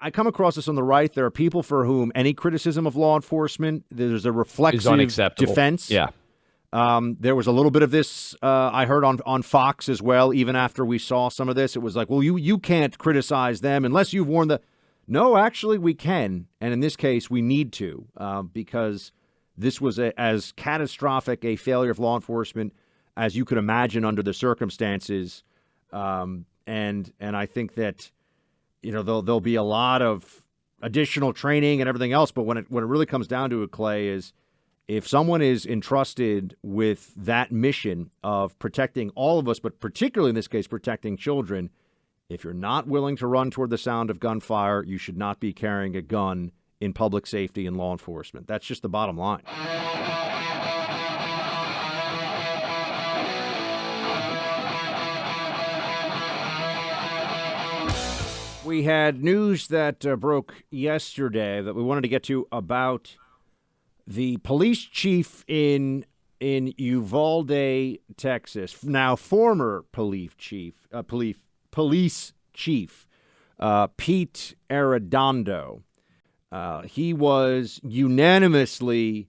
I come across this on the right. There are people for whom any criticism of law enforcement, there's a reflexive defense. Yeah. There was a little bit of this I heard on Fox as well. Even after we saw some of this, it was like, well, you can't criticize them unless you've warned the. No, actually, we can, and in this case, we need to because this was as catastrophic a failure of law enforcement as you could imagine under the circumstances. And I think that there'll be a lot of additional training and everything else. But when it really comes down to it, Clay, is if someone is entrusted with that mission of protecting all of us, but particularly in this case, protecting children, if you're not willing to run toward the sound of gunfire, you should not be carrying a gun in public safety and law enforcement. That's just the bottom line. We had news that broke yesterday that we wanted to get to about the police chief in Uvalde, Texas, now former police chief Pete Arredondo. He was unanimously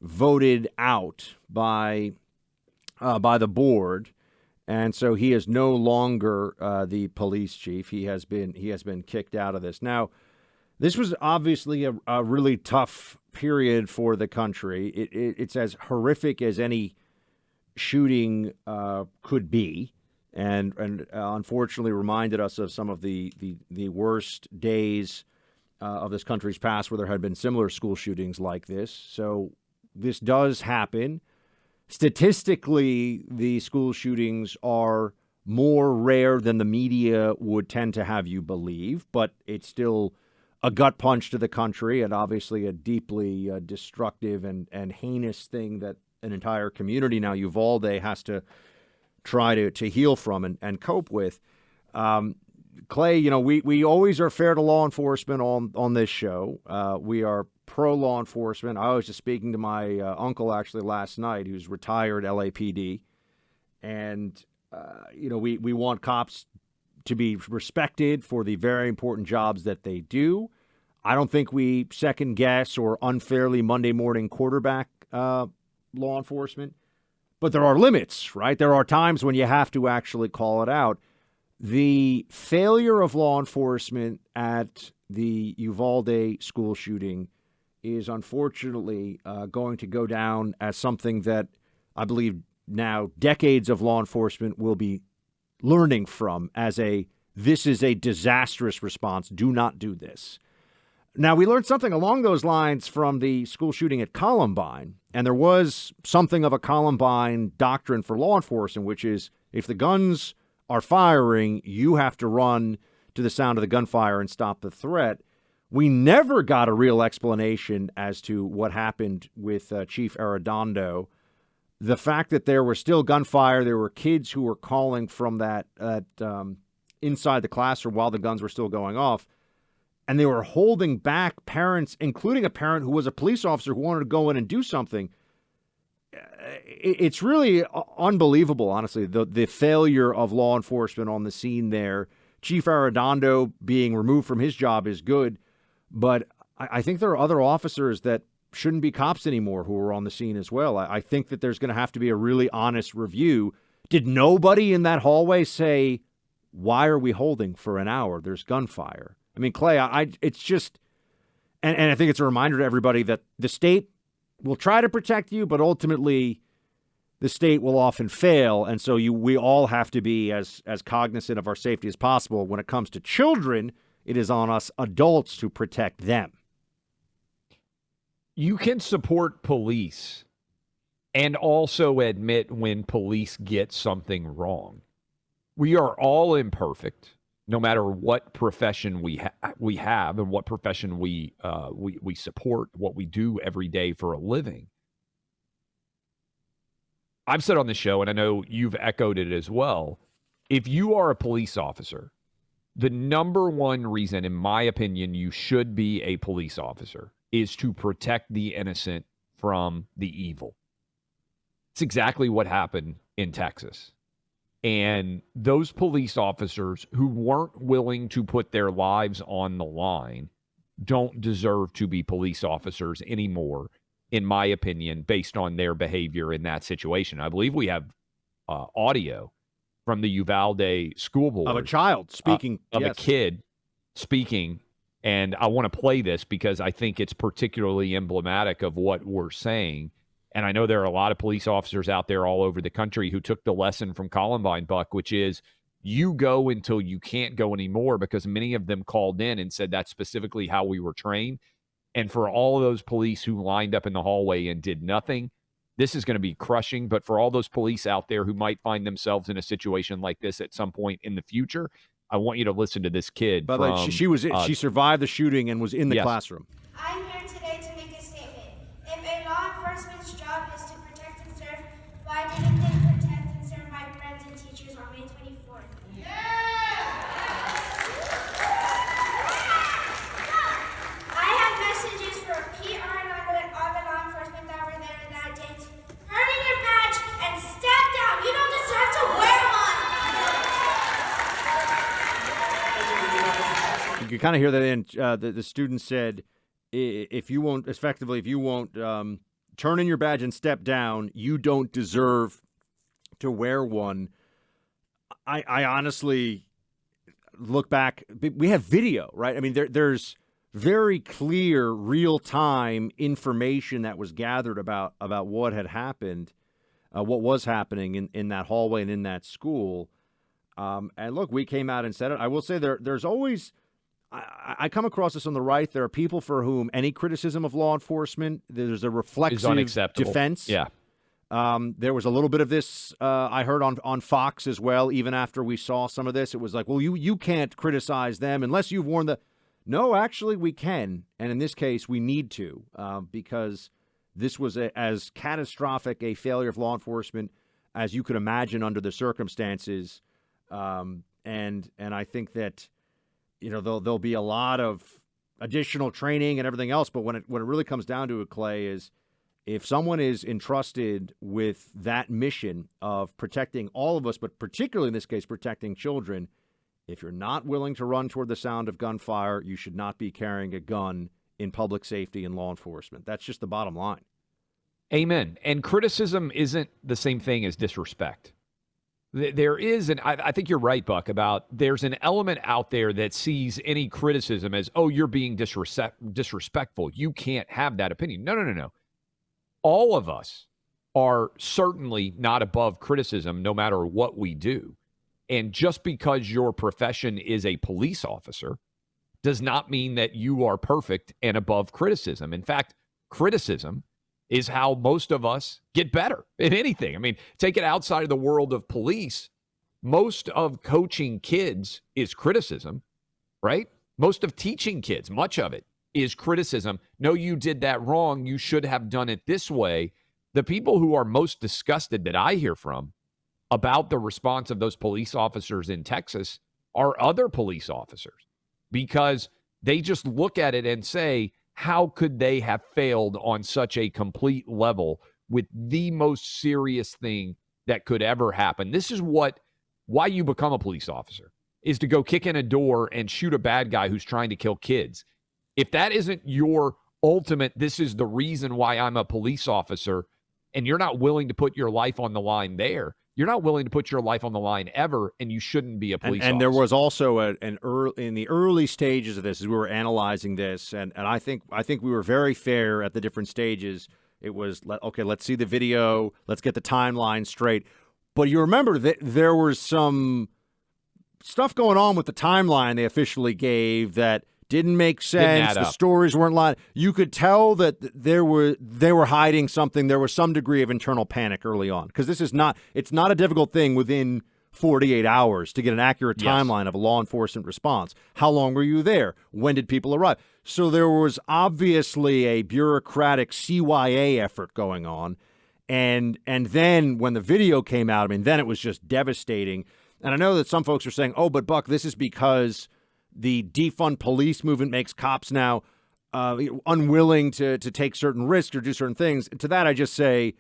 voted out by the board. And so he is no longer the police chief. He has been kicked out of this. Now, this was obviously a really tough period for the country. It's as horrific as any shooting could be, and unfortunately reminded us of some of the worst days of this country's past where there had been similar school shootings like this. So this does happen. Statistically, the school shootings are more rare than the media would tend to have you believe, but it's still a gut punch to the country and obviously a deeply destructive and heinous thing that an entire community now, Uvalde, has to try to heal from and cope with. Clay, we always are fair to law enforcement on this show. We are pro-law enforcement. I was just speaking to my uncle actually last night, who's retired LAPD. And, we want cops to be respected for the very important jobs that they do. I don't think we second guess or unfairly Monday morning quarterback law enforcement. But there are limits, right? There are times when you have to actually call it out. The failure of law enforcement at the Uvalde school shooting is unfortunately going to go down as something that I believe now decades of law enforcement will be learning from as this is a disastrous response. Do not do this. Now, we learned something along those lines from the school shooting at Columbine, and there was something of a Columbine doctrine for law enforcement, which is if the guns are firing, you have to run to the sound of the gunfire and stop the threat. We never got a real explanation as to what happened with Chief Arredondo. The fact that there was still gunfire, there were kids who were calling from that inside the classroom while the guns were still going off, and they were holding back parents, including a parent who was a police officer who wanted to go in and do something. It's really unbelievable, honestly, the failure of law enforcement on the scene there. Chief Arredondo being removed from his job is good, but I think there are other officers that shouldn't be cops anymore who are on the scene as well. I think that there's going to have to be a really honest review. Did nobody in that hallway say, why are we holding for an hour? There's gunfire. I mean, Clay, it's just, and I think it's a reminder to everybody that the state will try to protect you, but ultimately the state will often fail. And so we all have to be as cognizant of our safety as possible. When it comes to children, it is on us adults to protect them. You can support police and also admit when police get something wrong. We are all imperfect, no matter what profession we have and what profession we support, what we do every day for a living. I've said on the show, and I know you've echoed it as well, if you are a police officer, the number one reason, in my opinion, you should be a police officer is to protect the innocent from the evil. It's exactly what happened in Texas. And those police officers who weren't willing to put their lives on the line don't deserve to be police officers anymore, in my opinion, based on their behavior in that situation. I believe we have audio from the Uvalde school board Of a child speaking. of yes. a kid speaking. And I want to play this because I think it's particularly emblematic of what we're saying. And I know there are a lot of police officers out there all over the country who took the lesson from Columbine, Buck, which is you go until you can't go anymore, because many of them called in and said that's specifically how we were trained. And for all of those police who lined up in the hallway and did nothing, this is going to be crushing. But for all those police out there who might find themselves in a situation like this at some point in the future, I want you to listen to this kid. By the way, she survived the shooting and was in the yes. classroom. I'm here today to make a statement. If a law enforcement's job is to protect and serve, why didn't they protect and serve my friends and teachers on May 24th? I have messages for Pete Arredondo and all the law enforcement that were there that day. Turn in your badge and step down. You don't deserve to wear one. You can kind of hear that in the student said, if you won't turn in your badge and step down, you don't deserve to wear one. I honestly look back. We have video, right? I mean, there's very clear, real-time information that was gathered about what had happened, what was happening in that hallway and in that school. And look, we came out and said it. I will say there's always I come across this on the right. There are people for whom any criticism of law enforcement, there's a reflexive defense. Yeah. There was a little bit of this I heard on Fox as well. Even after we saw some of this, it was like, well, you can't criticize them unless you've warned the. No, actually, we can, and in this case, we need to because this was as catastrophic a failure of law enforcement as you could imagine under the circumstances, and I think that. There'll be a lot of additional training and everything else, but when it really comes down to it, Clay, is if someone is entrusted with that mission of protecting all of us, but particularly in this case, protecting children, if you're not willing to run toward the sound of gunfire, you should not be carrying a gun in public safety and law enforcement. That's just the bottom line. Amen. And criticism isn't the same thing as disrespect. There is, and I think you're right, Buck, about there's an element out there that sees any criticism as, oh, you're being disrespectful. You can't have that opinion. No. All of us are certainly not above criticism, no matter what we do. And just because your profession is a police officer does not mean that you are perfect and above criticism. In fact, criticism is how most of us get better in anything. I mean, take it outside of the world of police. Most of coaching kids is criticism, right? Most of teaching kids, much of it is criticism. No, you did that wrong. You should have done it this way. The people who are most disgusted that I hear from about the response of those police officers in Texas are other police officers, because they just look at it and say, how could they have failed on such a complete level with the most serious thing that could ever happen? This is why you become a police officer, is to go kick in a door and shoot a bad guy who's trying to kill kids. If that isn't your ultimate, this is the reason why I'm a police officer, and you're not willing to put your life on the line there, you're not willing to put your life on the line ever, and you shouldn't be a police officer. And there was also in the early stages of this, as we were analyzing this, and I think we were very fair at the different stages. It was, okay, let's see the video, let's get the timeline straight. But you remember that there was some stuff going on with the timeline they officially gave that didn't make sense. The stories weren't lying. You could tell that they were hiding something. There was some degree of internal panic early on, because it's not a difficult thing within 48 hours to get an accurate timeline of a law enforcement response. How long were you there? When did people arrive? So there was obviously a bureaucratic CYA effort going on. And then when the video came out, I mean, then it was just devastating. And I know that some folks are saying, oh, but Buck, this is because the defund police movement makes cops now unwilling to take certain risks or do certain things. To that, I just say,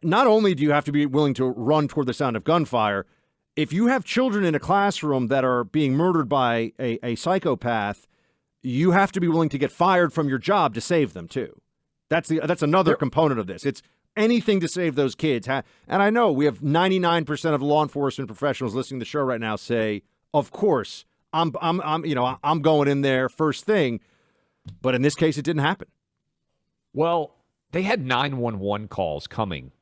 not only do you have to be willing to run toward the sound of gunfire, if you have children in a classroom that are being murdered by a psychopath, you have to be willing to get fired from your job to save them too. That's another component of this. It's anything to save those kids. And I know we have 99% of law enforcement professionals listening to the show right now say, "Of course, I'm going in there first thing." But in this case, it didn't happen. Well, they had 911 calls coming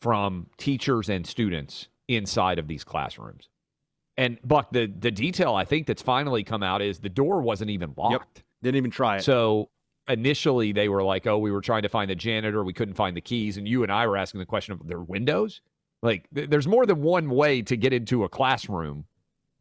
from teachers and students inside of these classrooms. And Buck, the detail I think that's finally come out is the door wasn't even locked. Yep. Didn't even try it. So initially they were like, "Oh, we were trying to find the janitor. We couldn't find the keys." And you and I were asking the question of their windows. Like, there's more than one way to get into a classroom.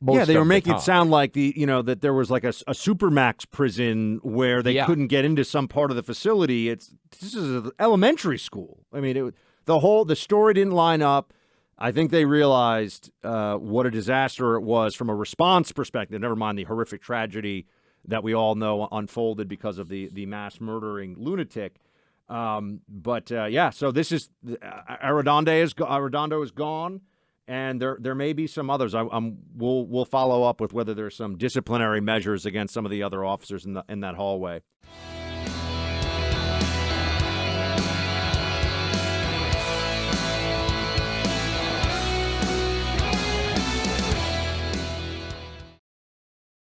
Yeah, they were making it sound like that there was like a supermax prison where they couldn't get into some part of the facility. This is an elementary school. I mean, the story didn't line up. I think they realized what a disaster it was from a response perspective. Never mind the horrific tragedy that we all know unfolded because of the mass murdering lunatic. So this is Arredondo is gone. And there may be some others. We'll follow up with whether there's some disciplinary measures against some of the other officers in that hallway.